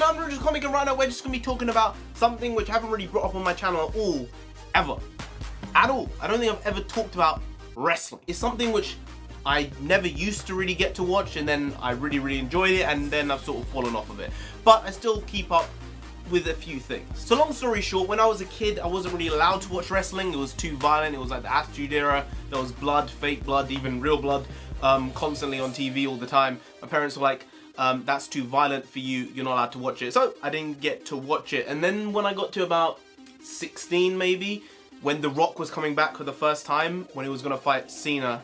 I'm NarendraTheComic, and right now we're just going to be talking about something which I haven't really brought up on my channel at all, ever. At all. I don't think I've ever talked about wrestling. It's something which I never used to really get to watch, and then I really enjoyed it, and then I've sort of fallen off of it. But I still keep up with a few things. So long story short, when I was a kid, I wasn't really allowed to watch wrestling. It was too violent. It was like the Attitude Era. There was blood, fake blood, even real blood, constantly on TV all the time. My parents were like, that's too violent for you, you're not allowed to watch it. So I didn't get to watch it. And then when I got to about 16 maybe, when The Rock was coming back for the first time, when he was going to fight CENA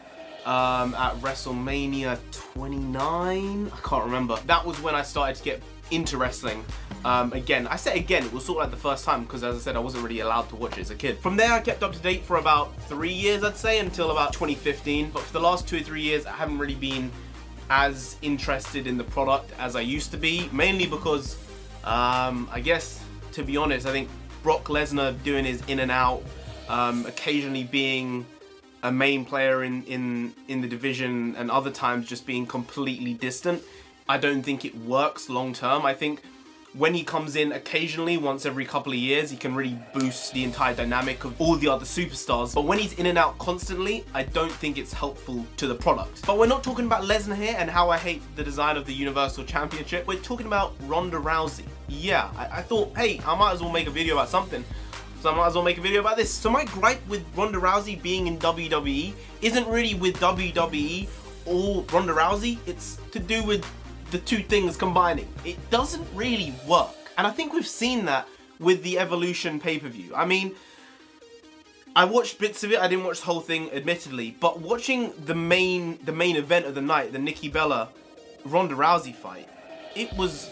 at WrestleMania 29, I can't remember. That was when I started to get into wrestling again. I say again, it was sort of like the first time, because as I said, I wasn't really allowed to watch it as a kid. From there, I kept up to date for about 3 years, I'd say, until about 2015. But for the last 2 or 3 years, I haven't really been as interested in the product as I used to be, mainly because I guess, to be honest, I think Brock Lesnar doing his in and out, occasionally being a main player in the division, and other times just being completely distant, I don't think it works long term. I think when he comes in occasionally, once every couple of years, he can really boost the entire dynamic of all the other superstars. But when he's in and out constantly, I don't think it's helpful to the product. But we're not talking about Lesnar here and how I hate the design of the Universal Championship. We're talking about Ronda Rousey. Yeah, I thought, hey, I might as well make a video about something. So I might as well make a video about this. So my gripe with Ronda Rousey being in WWE isn't really with WWE or Ronda Rousey. It's to do with the two things combining. It doesn't really work. And I think we've seen that with the Evolution pay-per-view. I mean, I watched bits of it. I didn't watch the whole thing, admittedly. But watching the main event of the night, the Nikki Bella Ronda Rousey fight, it was,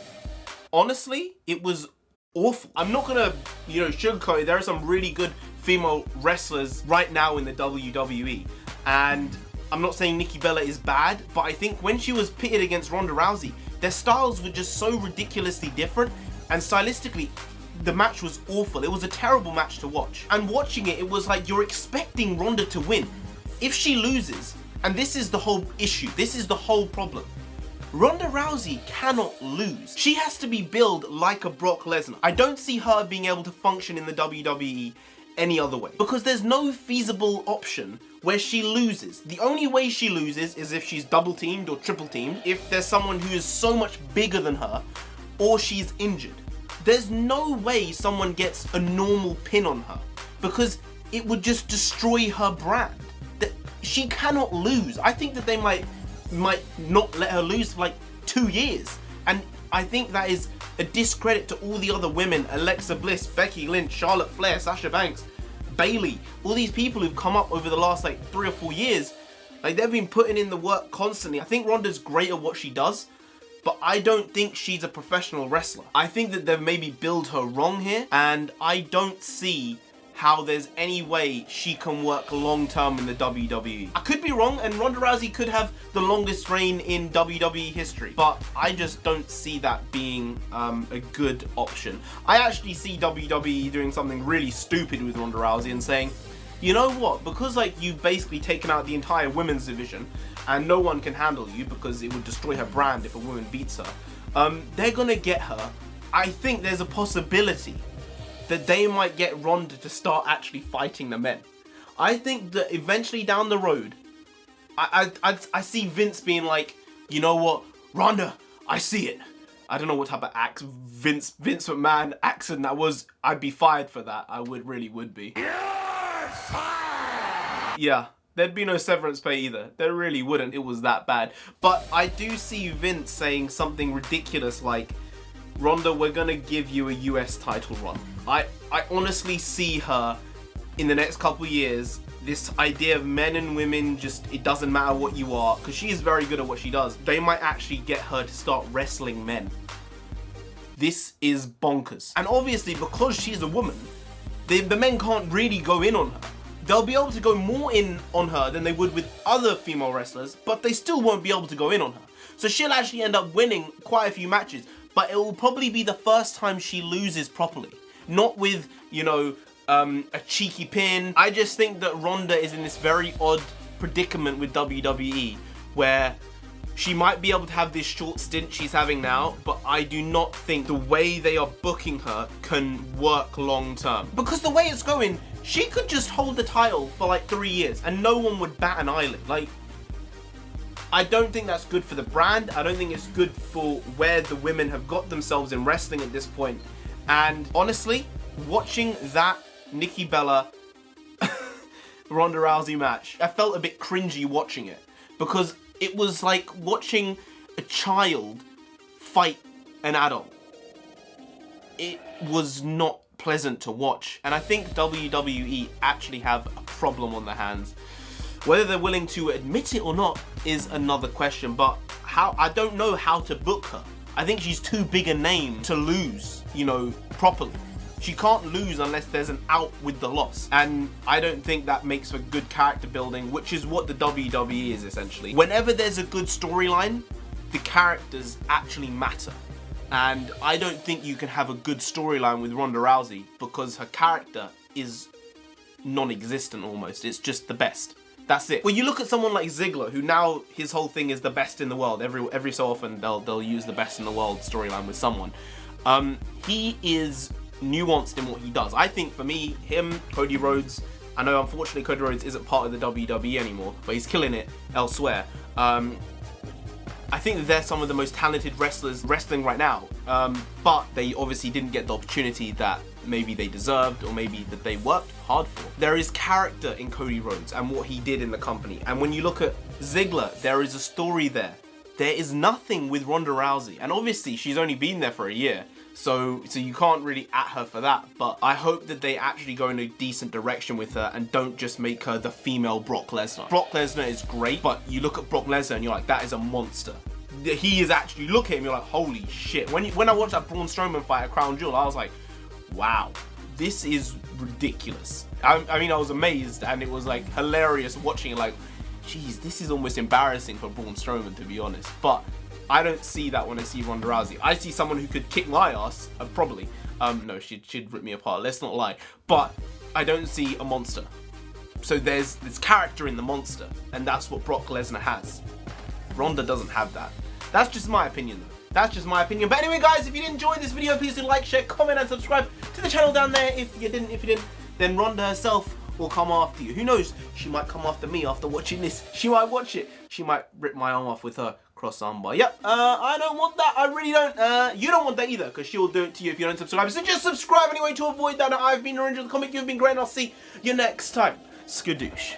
honestly, it was awful. I'm not gonna, sugarcoat it. There are some really good female wrestlers right now in the WWE, and I'm not saying Nikki Bella is bad, but I think when she was pitted against Ronda Rousey, their styles were just so ridiculously different, and stylistically, the match was awful. It was a terrible match to watch. And watching it, it was like you're expecting Ronda to win. If she loses, and this is the whole issue, this is the whole problem, Ronda Rousey cannot lose. She has to be billed like a Brock Lesnar. I don't see her being able to function in the WWE any other way, because there's no feasible option where she loses. The only way she loses is if she's double teamed or triple teamed, if there's someone who is so much bigger than her, or she's injured. There's no way someone gets a normal pin on her, because it would just destroy her brand. She cannot lose. I think that they might not let her lose for like 2 years, and I think that is a discredit to all the other women: Alexa Bliss, Becky Lynch, Charlotte Flair, Sasha Banks, Bayley, all these people who've come up over the last like 3 or 4 years. Like, they've been putting in the work constantly. I think Ronda's great at what she does, but I don't think she's a professional wrestler. I think that they've maybe billed her wrong here, and I don't see how there's any way she can work long term in the WWE. I could be wrong, and Ronda Rousey could have the longest reign in WWE history, but I just don't see that being a good option. I actually see WWE doing something really stupid with Ronda Rousey and saying, you know what, because like you've basically taken out the entire women's division and no one can handle you because it would destroy her brand if a woman beats her, they're gonna get her. I think there's a possibility that they might get Ronda to start actually fighting the men. I think that eventually down the road, I see Vince being like, you know what, Ronda, I see it. I don't know what type of Vince McMahon accent that was. I'd be fired for that. I really would be. You're fired! Yeah, there'd be no severance pay either. There really wouldn't. It was that bad. But I do see Vince saying something ridiculous like, Ronda, we're gonna give you a US title run. I honestly see her in the next couple years, this idea of men and women, just, it doesn't matter what you are, because she is very good at what she does. They might actually get her to start wrestling men. This is bonkers. And obviously, because she's a woman, the men can't really go in on her. They'll be able to go more in on her than they would with other female wrestlers, but they still won't be able to go in on her. So she'll actually end up winning quite a few matches, but it will probably be the first time she loses properly. Not with, a cheeky pin. I just think that Ronda is in this very odd predicament with WWE, where She might be able to have this short stint she's having now, but I do not think the way they are booking her can work long term. Because the way it's going, she could just hold the title for like 3 years and no one would bat an eyelid. Like, I don't think that's good for the brand. I don't think it's good for where the women have got themselves in wrestling at this point. And honestly, watching that Nikki Bella Ronda Rousey match, I felt a bit cringy watching it, because it was like watching a child fight an adult. It was not pleasant to watch, and I think WWE actually have a problem on their hands. Whether they're willing to admit it or not is another question, but I don't know how to book her. I think she's too big a name to lose, you know, properly. She can't lose unless there's an out with the loss. And I don't think that makes for good character building, which is what the WWE is essentially. Whenever there's a good storyline, the characters actually matter. And I don't think you can have a good storyline with Ronda Rousey because her character is non-existent almost. It's just the best. That's it. When you look at someone like Ziggler, who now his whole thing is the best in the world. Every so often they'll use the best in the world storyline with someone. He is nuanced in what he does. I think for me, him, Cody Rhodes, I know unfortunately Cody Rhodes isn't part of the WWE anymore, but he's killing it elsewhere. I think that they're some of the most talented wrestlers wrestling right now, but they obviously didn't get the opportunity that maybe they deserved or maybe that they worked hard for. There is character in Cody Rhodes and what he did in the company, and when you look at Ziggler, there is a story there. There is nothing with Ronda Rousey, and obviously she's only been there for a year, so you can't really at her for that, but I hope that they actually go in a decent direction with her and don't just make her the female Brock Lesnar. Brock Lesnar is great, but you look at Brock Lesnar and you're like, that is a monster. He is actually, you look at him, you're like, holy shit. When I watched that Braun Strowman fight at Crown Jewel, I was like, wow, this is ridiculous. I mean, I was amazed, and it was like hilarious watching it, like, geez, this is almost embarrassing for Braun Strowman, to be honest. But I don't see that when I see Ronda Rousey. I see someone who could kick my ass, probably. No, she'd rip me apart, let's not lie. But I don't see a monster. So there's this character in the monster, and that's what Brock Lesnar has. Ronda doesn't have that. That's just my opinion, though. That's just my opinion. But anyway, guys, if you did enjoy this video, please do like, share, comment, and subscribe to the channel down there. If you didn't, then Ronda herself will come after you. Who knows? She might come after me after watching this. She might watch it. She might rip my arm off with her cross armbar. Yep, I don't want that. I really don't. You don't want that either, because she will do it to you if you don't subscribe. So just subscribe anyway to avoid that. I've been NarendraTheComic. You've been great, and I'll see you next time. Skadoosh.